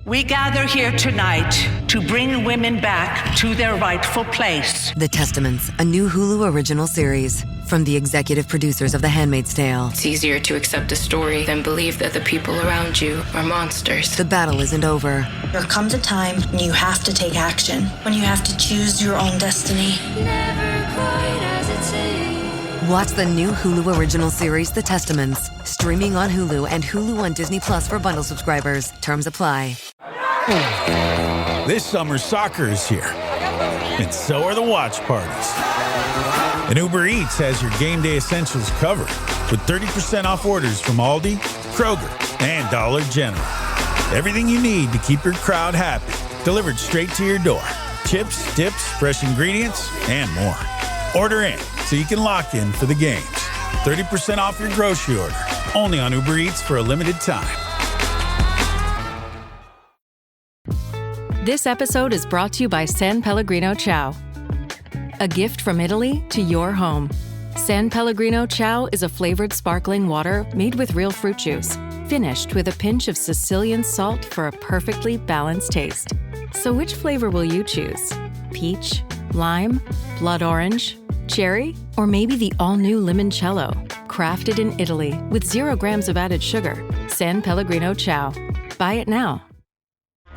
We gather here tonight to bring women back to their rightful place. The Testaments, a new Hulu original series from the executive producers of The Handmaid's Tale. It's easier to accept a story than believe that the people around you are monsters. The battle isn't over. There comes a time when you have to take action, when you have to choose your own destiny. Never quite as it seems. Watch the new Hulu original series, The Testaments, streaming on Hulu and Hulu on Disney Plus for bundle subscribers. Terms apply. This summer, soccer is here, and so are the watch parties. And Uber Eats has your game day essentials covered with 30% off orders from Aldi, Kroger, and Dollar General. Everything you need to keep your crowd happy, delivered straight to your door. Chips, dips, fresh ingredients, and more. Order in so you can lock in for the games. 30% off your grocery order, only on Uber Eats for a limited time. This episode is brought to you by San Pellegrino Ciao. A gift from Italy to your home. San Pellegrino Ciao is a flavored sparkling water made with real fruit juice, finished with a pinch of Sicilian salt for a perfectly balanced taste. So which flavor will you choose? Peach, lime, blood orange, cherry, or maybe the all-new limoncello? Crafted in Italy with 0 grams of added sugar. San Pellegrino Ciao. Buy it now.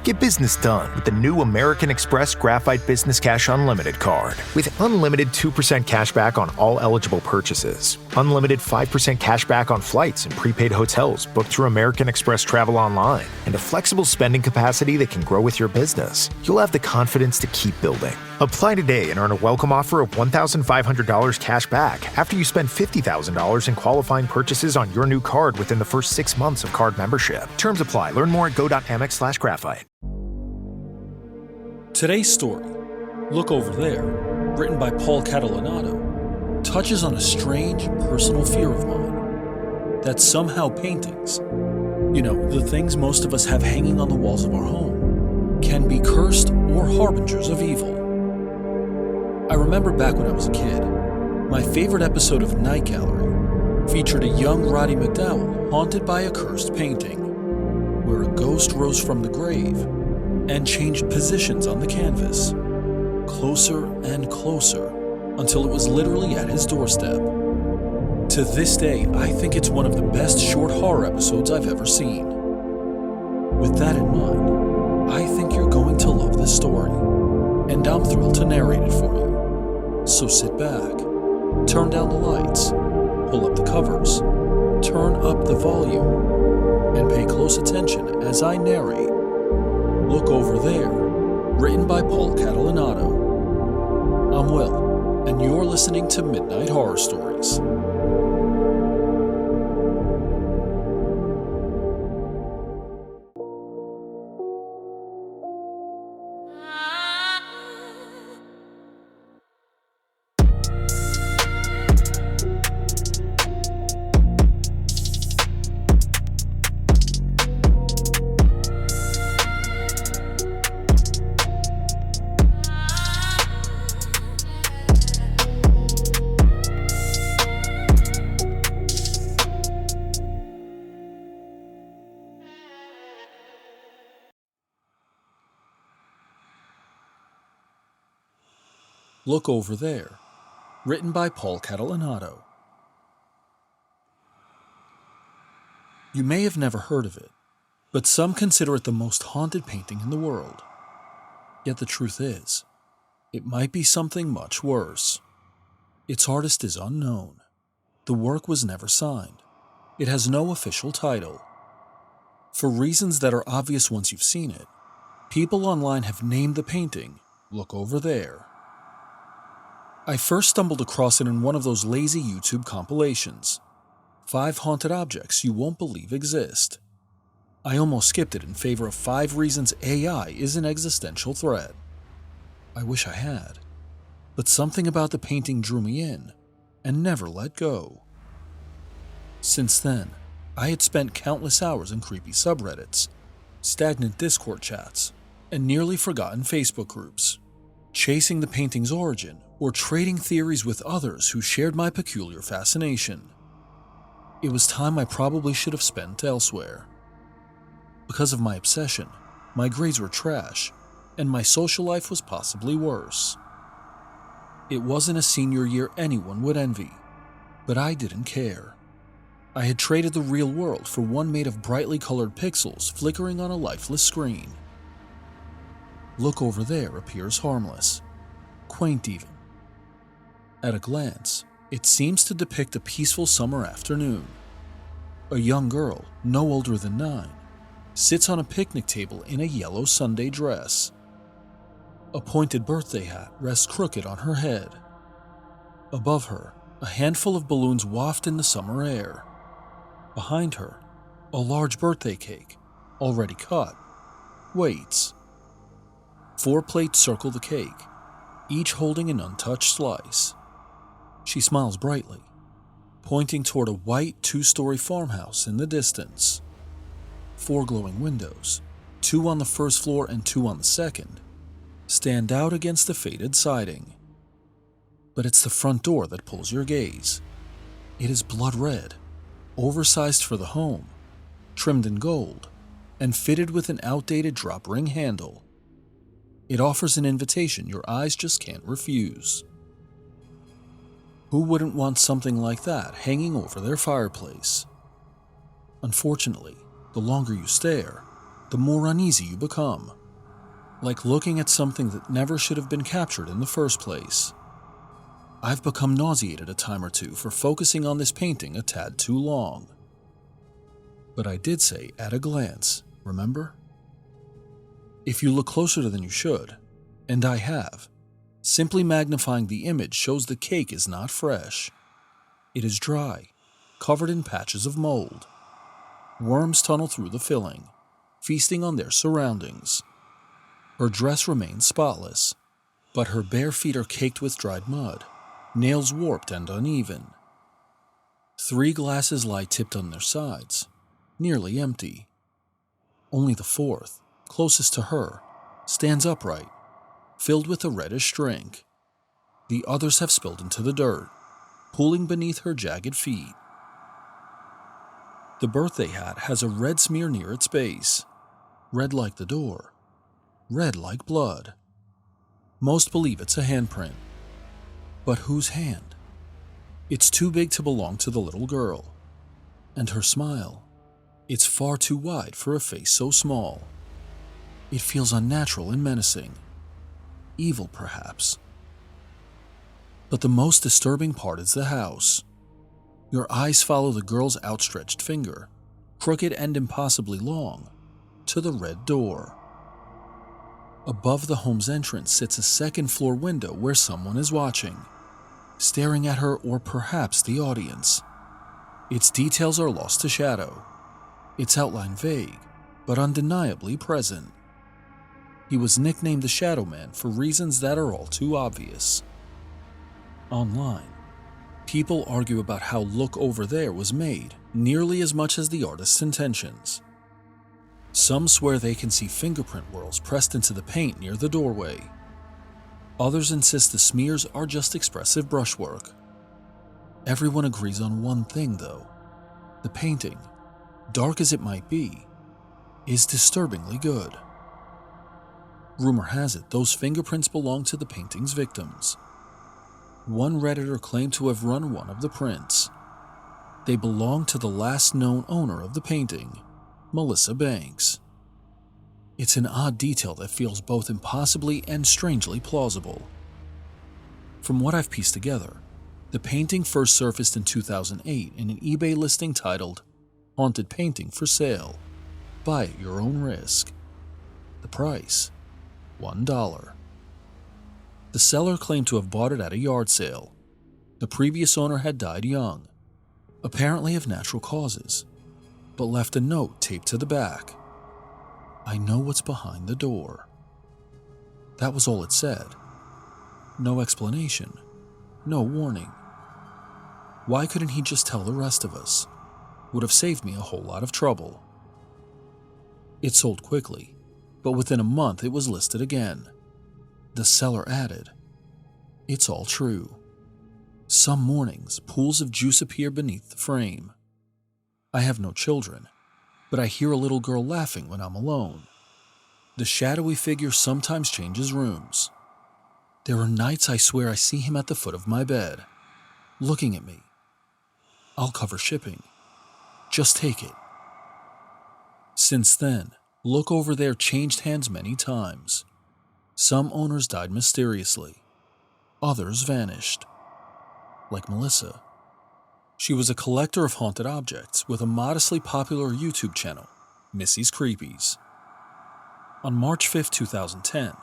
Get business done with the new American Express Graphite Business Cash Unlimited card. With unlimited 2% cash back on all eligible purchases, unlimited 5% cash back on flights and prepaid hotels booked through American Express Travel Online, and a flexible spending capacity that can grow with your business, you'll have the confidence to keep building. Apply today and earn a welcome offer of $1,500 cash back after you spend $50,000 in qualifying purchases on your new card within the first 6 months of card membership. Terms apply. Learn more at go.amex/graphite. Today's story, Look Over There, written by Paul Catalanotto, touches on a strange personal fear of mine. That somehow paintings, the things most of us have hanging on the walls of our home, can be cursed or harbingers of evil. I remember back when I was a kid, my favorite episode of Night Gallery featured a young Roddy McDowell haunted by a cursed painting, where a ghost rose from the grave and changed positions on the canvas, closer and closer, until it was literally at his doorstep. To this day, I think it's one of the best short horror episodes I've ever seen. With that in mind, I think you're going to love this story, and I'm thrilled to narrate it for you. So sit back, turn down the lights, pull up the covers, turn up the volume, and pay close attention as I narrate Look Over There, written by Paul Catalanotto. I'm Will, and you're listening to Midnight Horror Stories. Look Over There, written by Paul Catalanotto. You may have never heard of it, but some consider it the most haunted painting in the world. Yet the truth is, it might be something much worse. Its artist is unknown. The work was never signed. It has no official title. For reasons that are obvious once you've seen it, people online have named the painting Look Over There. I first stumbled across it in one of those lazy YouTube compilations. 5 haunted objects you won't believe exist. I almost skipped it in favor of 5 reasons AI is an existential threat. I wish I had, but something about the painting drew me in and never let go. Since then, I had spent countless hours in creepy subreddits, stagnant Discord chats, and nearly forgotten Facebook groups, chasing the painting's origin or trading theories with others who shared my peculiar fascination. It was time I probably should have spent elsewhere. Because of my obsession, my grades were trash, and my social life was possibly worse. It wasn't a senior year anyone would envy, but I didn't care. I had traded the real world for one made of brightly colored pixels flickering on a lifeless screen. Look over there appears harmless, quaint even. At a glance, it seems to depict a peaceful summer afternoon. A young girl, no older than 9, sits on a picnic table in a yellow Sunday dress. A pointed birthday hat rests crooked on her head. Above her, a handful of balloons waft in the summer air. Behind her, a large birthday cake, already cut, waits. 4 plates circle the cake, each holding an untouched slice. She smiles brightly, pointing toward a white 2-story farmhouse in the distance. 4 glowing windows, 2 on the first floor and 2 on the second, stand out against the faded siding. But it's the front door that pulls your gaze. It is blood red, oversized for the home, trimmed in gold, and fitted with an outdated drop ring handle. It offers an invitation your eyes just can't refuse. Who wouldn't want something like that hanging over their fireplace? Unfortunately, the longer you stare, the more uneasy you become, like looking at something that never should have been captured in the first place. I've become nauseated a time or two for focusing on this painting a tad too long. But I did say at a glance, remember? If you look closer than you should, and I have, simply magnifying the image shows the cake is not fresh. It is dry, covered in patches of mold. Worms tunnel through the filling, feasting on their surroundings. Her dress remains spotless, but her bare feet are caked with dried mud, nails warped and uneven. 3 glasses lie tipped on their sides, nearly empty. Only the 4th, closest to her, stands upright, filled with a reddish drink. The others have spilled into the dirt, pooling beneath her jagged feet. The birthday hat has a red smear near its base, red like the door, red like blood. Most believe it's a handprint. But whose hand? It's too big to belong to the little girl. And her smile, it's far too wide for a face so small. It feels unnatural and menacing. Evil, perhaps. But the most disturbing part is the house. Your eyes follow the girl's outstretched finger, crooked and impossibly long, to the red door. Above the home's entrance sits a second-floor window where someone is watching, staring at her or perhaps the audience. Its details are lost to shadow, its outline vague, but undeniably present. He was nicknamed the Shadow Man for reasons that are all too obvious. Online, people argue about how Look Over There was made nearly as much as the artist's intentions. Some swear they can see fingerprint whorls pressed into the paint near the doorway. Others insist the smears are just expressive brushwork. Everyone agrees on one thing, though. The painting, dark as it might be, is disturbingly good. Rumor has it those fingerprints belong to the painting's victims. One Redditor claimed to have run one of the prints. They belong to the last known owner of the painting, Melissa Banks. It's an odd detail that feels both impossibly and strangely plausible. From what I've pieced together, the painting first surfaced in 2008 in an eBay listing titled "Haunted Painting for Sale. Buy at your own risk." The price, $1. The seller claimed to have bought it at a yard sale. The previous owner had died young, apparently of natural causes, but left a note taped to the back. "I know what's behind the door." That was all it said. No explanation, no warning. Why couldn't he just tell the rest of us? Would have saved me a whole lot of trouble. It sold quickly, but within a month it was listed again. The seller added, "It's all true. Some mornings, pools of juice appear beneath the frame. I have no children, but I hear a little girl laughing when I'm alone. The shadowy figure sometimes changes rooms. There are nights I swear I see him at the foot of my bed, looking at me. I'll cover shipping. Just take it. Since then, Look Over There changed hands many times. Some owners died mysteriously. Others vanished. Like Melissa. She was a collector of haunted objects with a modestly popular YouTube channel, Missy's Creepies. On March 5, 2010,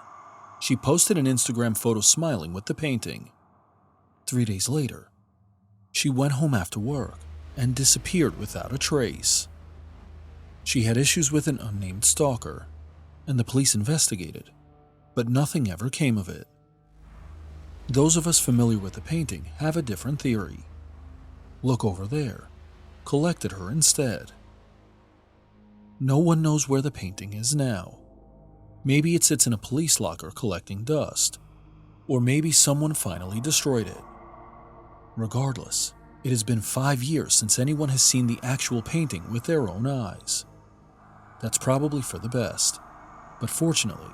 she posted an Instagram photo smiling with the painting. 3 days later, she went home after work and disappeared without a trace. She had issues with an unnamed stalker, and the police investigated, but nothing ever came of it. Those of us familiar with the painting have a different theory. Look Over There collected her instead. No one knows where the painting is now. Maybe it sits in a police locker collecting dust, or maybe someone finally destroyed it. Regardless, it has been 5 years since anyone has seen the actual painting with their own eyes. That's probably for the best, but fortunately,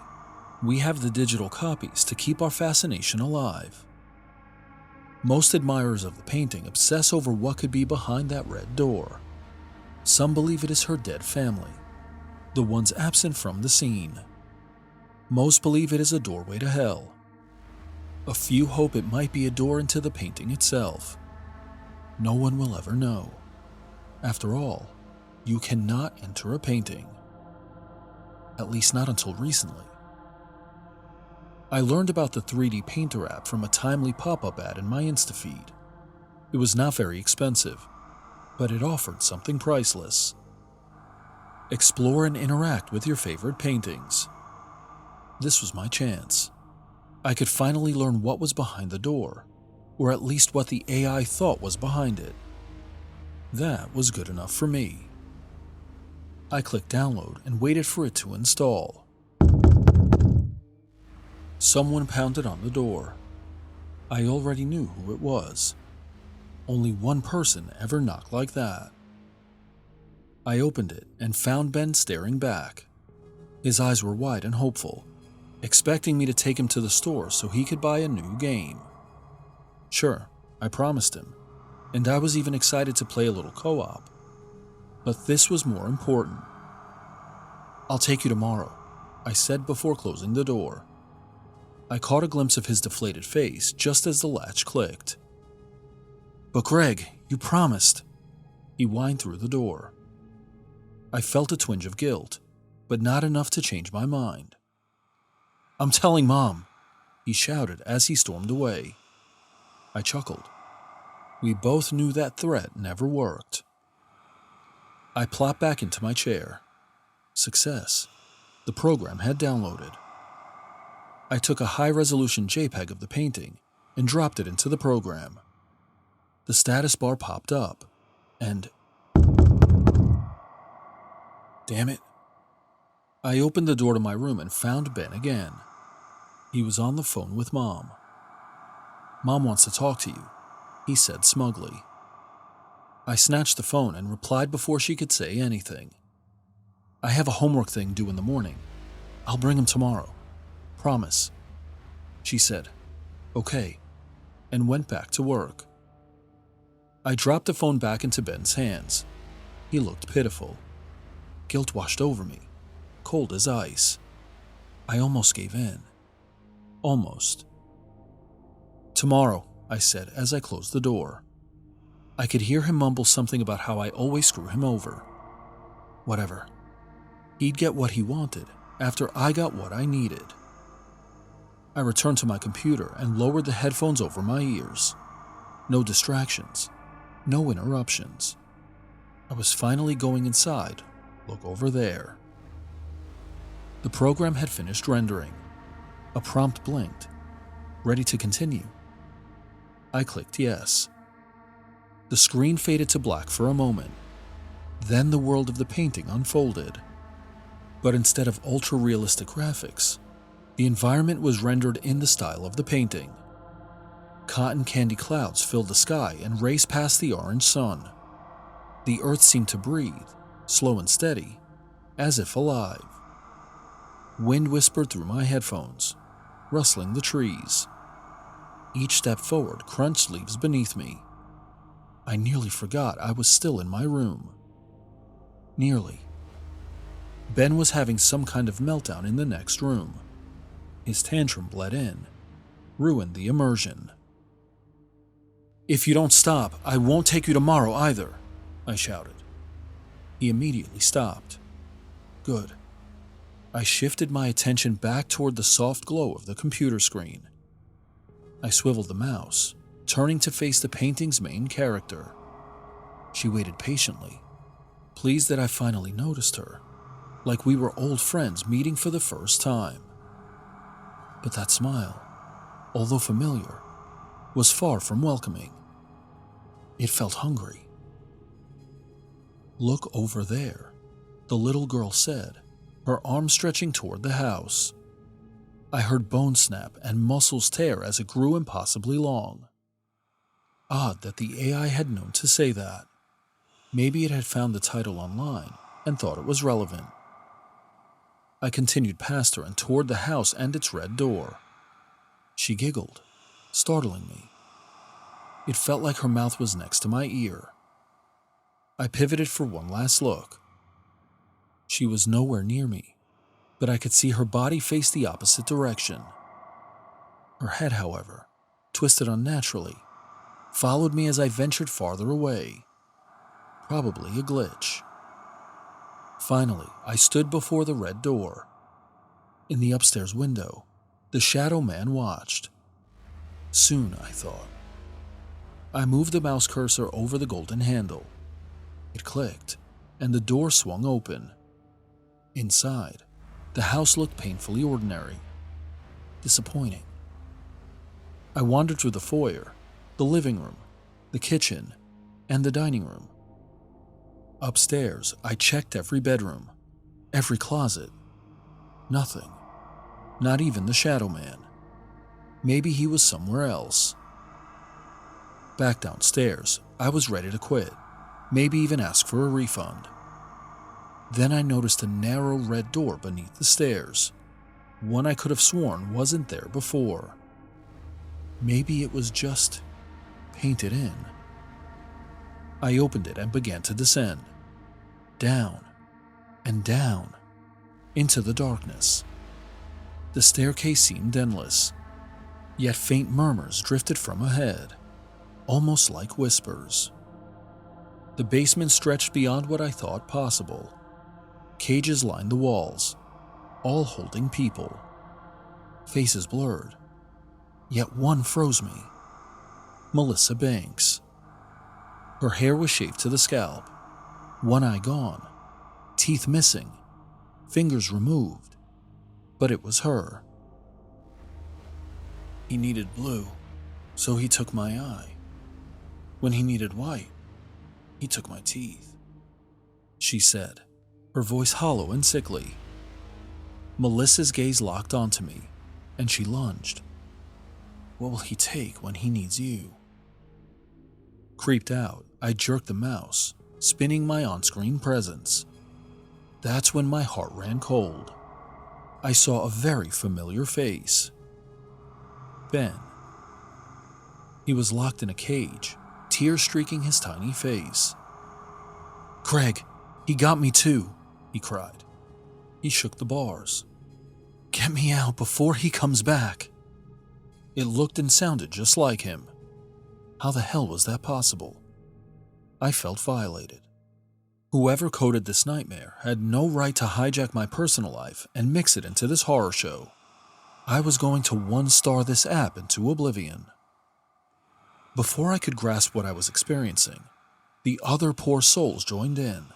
we have the digital copies to keep our fascination alive. Most admirers of the painting obsess over what could be behind that red door. Some believe it is her dead family, the ones absent from the scene. Most believe it is a doorway to hell. A few hope it might be a door into the painting itself. No one will ever know. After all, you cannot enter a painting. At least not until recently. I learned about the 3D Painter app from a timely pop-up ad in my Instafeed. It was not very expensive, but it offered something priceless. Explore and interact with your favorite paintings. This was my chance. I could finally learn what was behind the door, or at least what the AI thought was behind it. That was good enough for me. I clicked download and waited for it to install. Someone pounded on the door. I already knew who it was. Only one person ever knocked like that. I opened it and found Ben staring back. His eyes were wide and hopeful, expecting me to take him to the store so he could buy a new game. Sure, I promised him, and I was even excited to play a little co-op. But this was more important. "I'll take you tomorrow," I said before closing the door. I caught a glimpse of his deflated face just as the latch clicked. "But Greg, you promised," he whined through the door. I felt a twinge of guilt, but not enough to change my mind. "I'm telling Mom," he shouted as he stormed away. I chuckled. We both knew that threat never worked. I plopped back into my chair. Success. The program had downloaded. I took a high-resolution JPEG of the painting and dropped it into the program. The status bar popped up, and... Damn it. I opened the door to my room and found Ben again. He was on the phone with Mom. "Mom wants to talk to you," he said smugly. I snatched the phone and replied before she could say anything. "I have a homework thing due in the morning. I'll bring him tomorrow. Promise." She said, "Okay," and went back to work. I dropped the phone back into Ben's hands. He looked pitiful. Guilt washed over me, cold as ice. I almost gave in. Almost. "Tomorrow," I said as I closed the door. I could hear him mumble something about how I always screw him over. Whatever. He'd get what he wanted after I got what I needed. I returned to my computer and lowered the headphones over my ears. No distractions. No interruptions. I was finally going inside. Look Over There. The program had finished rendering. A prompt blinked. Ready to continue? I clicked yes. The screen faded to black for a moment. Then the world of the painting unfolded. But instead of ultra-realistic graphics, the environment was rendered in the style of the painting. Cotton candy clouds filled the sky and raced past the orange sun. The earth seemed to breathe, slow and steady, as if alive. Wind whispered through my headphones, rustling the trees. Each step forward crunched leaves beneath me. I nearly forgot I was still in my room. Nearly. Ben was having some kind of meltdown in the next room. His tantrum bled in, ruined the immersion. "If you don't stop, I won't take you tomorrow either," I shouted. He immediately stopped. Good. I shifted my attention back toward the soft glow of the computer screen. I swiveled the mouse, turning to face the painting's main character. She waited patiently, pleased that I finally noticed her, like we were old friends meeting for the first time. But that smile, although familiar, was far from welcoming. It felt hungry. "Look over there," the little girl said, her arm stretching toward the house. I heard bones snap and muscles tear as it grew impossibly long. Odd that the AI had known to say that. Maybe it had found the title online and thought it was relevant. I continued past her and toward the house and its red door. She giggled, startling me. It felt like her mouth was next to my ear. I pivoted for one last look. She was nowhere near me, but I could see her body face the opposite direction. Her head, however, twisted unnaturally, followed me as I ventured farther away. Probably a glitch. Finally, I stood before the red door. In the upstairs window, the shadow man watched. Soon, I thought. I moved the mouse cursor over the golden handle. It clicked, and the door swung open. Inside, the house looked painfully ordinary. Disappointing. I wandered through the foyer, the living room, the kitchen, and the dining room. Upstairs, I checked every bedroom, every closet. Nothing. Not even the shadow man. Maybe he was somewhere else. Back downstairs, I was ready to quit, maybe even ask for a refund. Then I noticed a narrow red door beneath the stairs, one I could have sworn wasn't there before. Maybe it was just painted in. I opened it and began to descend, down and down, into the darkness. The staircase seemed endless, yet faint murmurs drifted from ahead, almost like whispers. The basement stretched beyond what I thought possible. Cages lined the walls, all holding people. Faces blurred, yet one froze me. Melissa Banks. Her hair was shaved to the scalp, one eye gone, teeth missing, fingers removed, but it was her. "He needed blue, so he took my eye. When he needed white, he took my teeth," she said, her voice hollow and sickly. Melissa's gaze locked onto me, and she lunged. "What will he take when he needs you?" Creeped out, I jerked the mouse, spinning my on-screen presence. That's when my heart ran cold. I saw a very familiar face. Ben. He was locked in a cage, tears streaking his tiny face. "Craig, he got me too," he cried. He shook the bars. "Get me out before he comes back." It looked and sounded just like him. How the hell was that possible? I felt violated. Whoever coded this nightmare had no right to hijack my personal life and mix it into this horror show. I was going to one-star this app into oblivion. Before I could grasp what I was experiencing, the other poor souls joined in.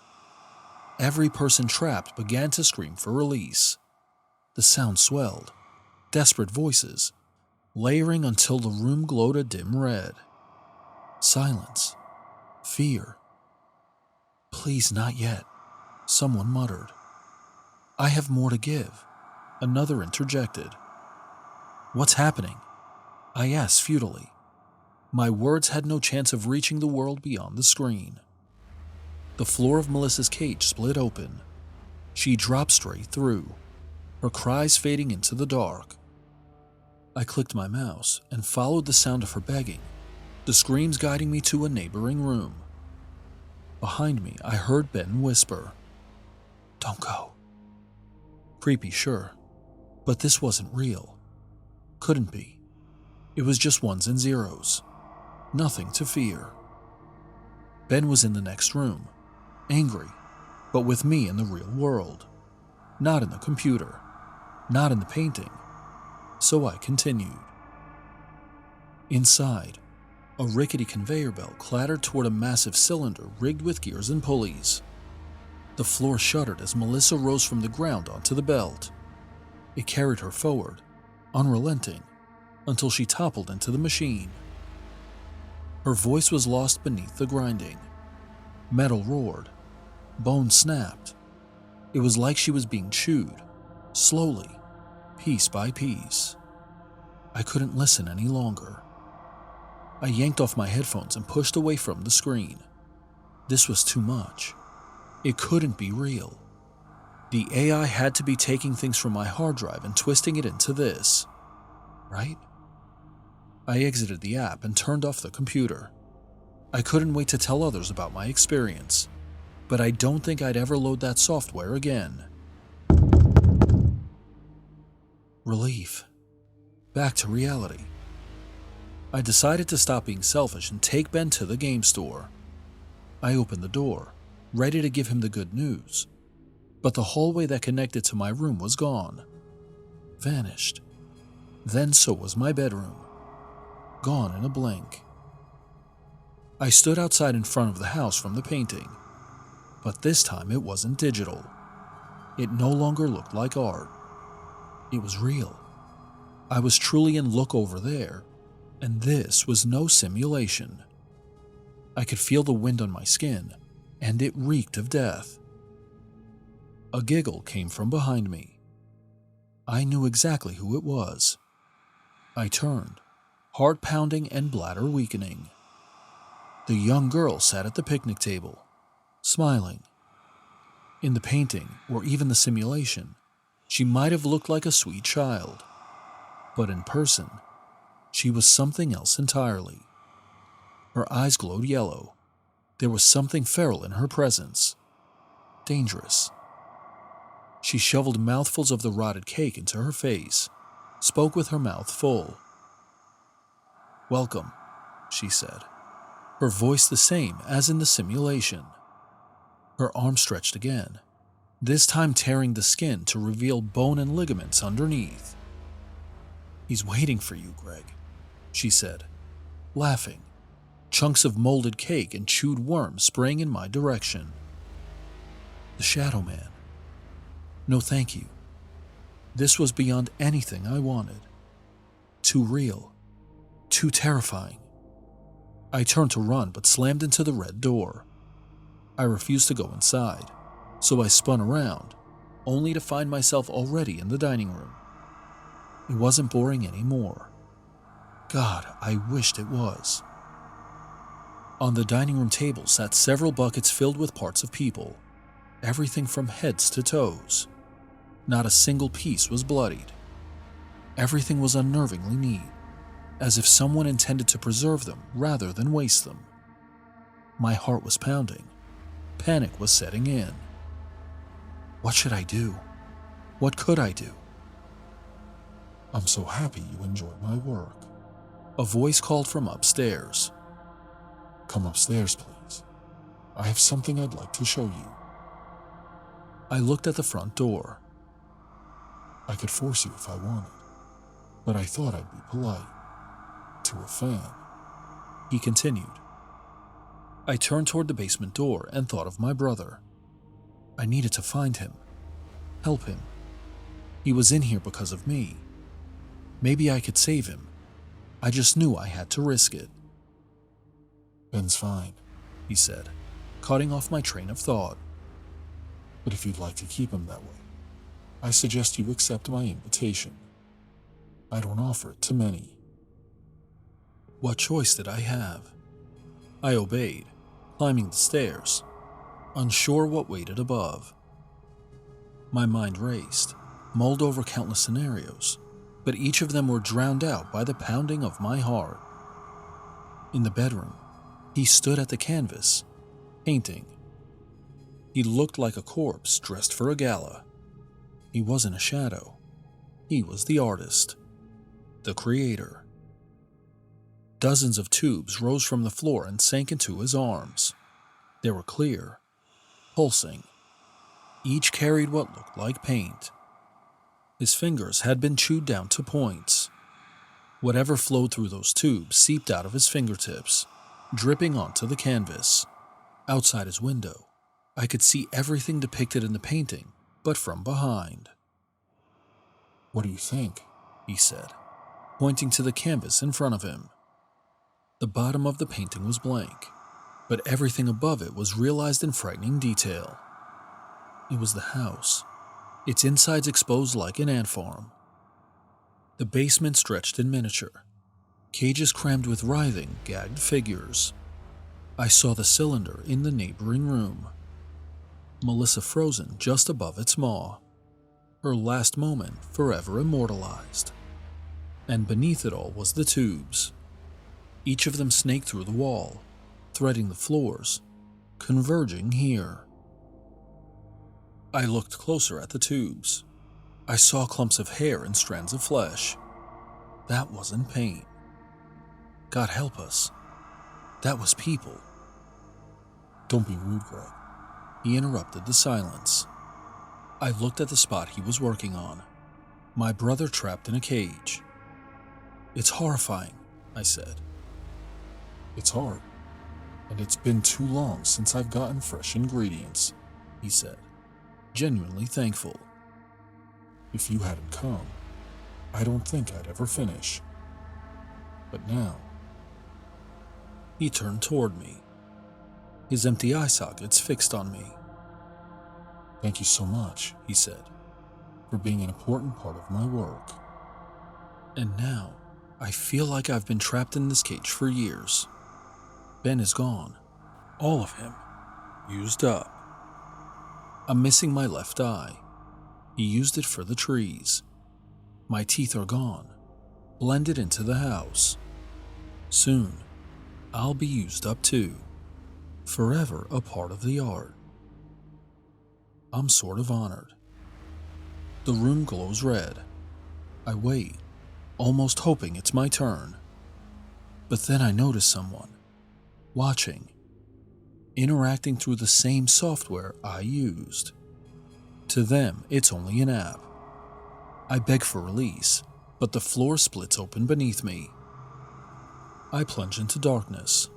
Every person trapped began to scream for release. The sound swelled, desperate voices, layering until the room glowed a dim red. Silence. Fear. "Please, not yet," someone muttered. "I have more to give," another interjected. "What's happening?" I asked futilely. My words had no chance of reaching the world beyond the screen. The floor of Melissa's cage split open. She dropped straight through, her cries fading into the dark. I clicked my mouse and followed the sound of her begging, the screams guiding me to a neighboring room. Behind me, I heard Ben whisper, "Don't go." Creepy, sure, but this wasn't real. Couldn't be. It was just ones and zeros. Nothing to fear. Ben was in the next room, angry, but with me in the real world. Not in the computer, not in the painting. So I continued. Inside, a rickety conveyor belt clattered toward a massive cylinder rigged with gears and pulleys. The floor shuddered as Melissa rose from the ground onto the belt. It carried her forward, unrelenting, until she toppled into the machine. Her voice was lost beneath the grinding. Metal roared. Bone snapped. It was like she was being chewed, slowly, piece by piece. I couldn't listen any longer. I yanked off my headphones and pushed away from the screen. This was too much. It couldn't be real. The AI had to be taking things from my hard drive and twisting it into this, right? I exited the app and turned off the computer. I couldn't wait to tell others about my experience, but I don't think I'd ever load that software again. Relief. Back to reality. I decided to stop being selfish and take Ben to the game store. I opened the door, ready to give him the good news, but the hallway that connected to my room was gone. Vanished. Then so was my bedroom. Gone in a blink. I stood outside in front of the house from the painting, but this time it wasn't digital. It no longer looked like art. It was real. I was truly in Look Over There, and this was no simulation. I could feel the wind on my skin, and it reeked of death. A giggle came from behind me. I knew exactly who it was. I turned, heart pounding and bladder weakening. The young girl sat at the picnic table, smiling. In the painting, or even the simulation, she might have looked like a sweet child. But in person, she was something else entirely. Her eyes glowed yellow. There was something feral in her presence. Dangerous. She shoveled mouthfuls of the rotted cake into her face, spoke with her mouth full. "Welcome," she said, her voice the same as in the simulation. Her arm stretched again, this time tearing the skin to reveal bone and ligaments underneath. "He's waiting for you, Greg," she said, laughing, chunks of molded cake and chewed worms spraying in my direction. The Shadow Man. No thank you. This was beyond anything I wanted. Too real. Too terrifying. I turned to run but slammed into the red door. I refused to go inside, so I spun around, only to find myself already in the dining room. It wasn't boring anymore. God, I wished it was. On the dining room table sat several buckets filled with parts of people, everything from heads to toes. Not a single piece was bloodied. Everything was unnervingly neat, as if someone intended to preserve them rather than waste them. My heart was pounding. Panic was setting in. What should I do? What could I do? "I'm so happy you enjoy my work." A voice called from upstairs. "Come upstairs, please. I have something I'd like to show you." I looked at the front door. "I could force you if I wanted, but I thought I'd be polite. To a fan," he continued. I turned toward the basement door and thought of my brother. I needed to find him, help him. He was in here because of me. Maybe I could save him. I just knew I had to risk it. "Ben's fine," he said, cutting off my train of thought. "But if you'd like to keep him that way, I suggest you accept my invitation. I don't offer it to many." What choice did I have? I obeyed, climbing the stairs, unsure what waited above. My mind raced, mulled over countless scenarios, but each of them were drowned out by the pounding of my heart. In the bedroom, he stood at the canvas, painting. He looked like a corpse dressed for a gala. He wasn't a shadow. He was the artist, the creator. Dozens of tubes rose from the floor and sank into his arms. They were clear, pulsing. Each carried what looked like paint. His fingers had been chewed down to points. Whatever flowed through those tubes seeped out of his fingertips, dripping onto the canvas. Outside his window, I could see everything depicted in the painting, but from behind. "What do you think?" he said, pointing to the canvas in front of him. The bottom of the painting was blank, but everything above it was realized in frightening detail. It was the house, its insides exposed like an ant farm. The basement stretched in miniature, cages crammed with writhing, gagged figures. I saw the cylinder in the neighboring room, Melissa frozen just above its maw, her last moment forever immortalized. And beneath it all was the tubes. Each of them snaked through the wall, threading the floors, converging here. I looked closer at the tubes. I saw clumps of hair and strands of flesh. That wasn't paint. God help us. That was people. "Don't be rude, Greg." He interrupted the silence. I looked at the spot he was working on. My brother trapped in a cage. "It's horrifying," I said. "It's hard, and it's been too long since I've gotten fresh ingredients," he said, genuinely thankful. "If you hadn't come, I don't think I'd ever finish. But now..." He turned toward me, his empty eye sockets fixed on me. "Thank you so much," he said, "for being an important part of my work." And now, I feel like I've been trapped in this cage for years. Ben is gone. All of him. Used up. I'm missing my left eye. He used it for the trees. My teeth are gone, blended into the house. Soon, I'll be used up too. Forever a part of the art. I'm sort of honored. The room glows red. I wait, almost hoping it's my turn. But then I notice someone, watching, interacting through the same software I used. To them, it's only an app. I beg for release, but the floor splits open beneath me. I plunge into darkness.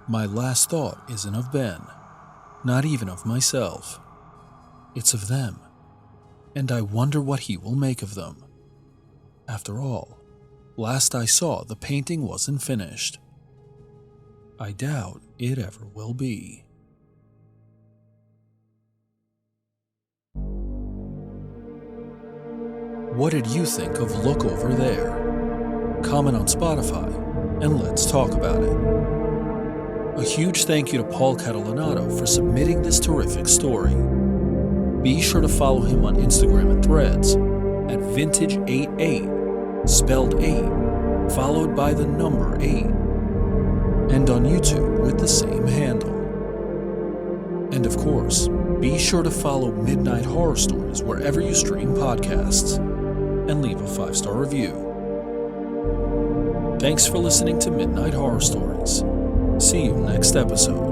My last thought isn't of Ben, not even of myself. It's of them, and I wonder what he will make of them. After all, last I saw, the painting wasn't finished. I doubt it ever will be. What did you think of Look Over There? Comment on Spotify, and let's talk about it. A huge thank you to Paul Catalanotto for submitting this terrific story. Be sure to follow him on Instagram and Threads at Vintage88, spelled 8, followed by the number 8. And on YouTube with the same handle. And of course, be sure to follow Midnight Horror Stories wherever you stream podcasts, and leave a 5-star review. Thanks for listening to Midnight Horror Stories. See you next episode.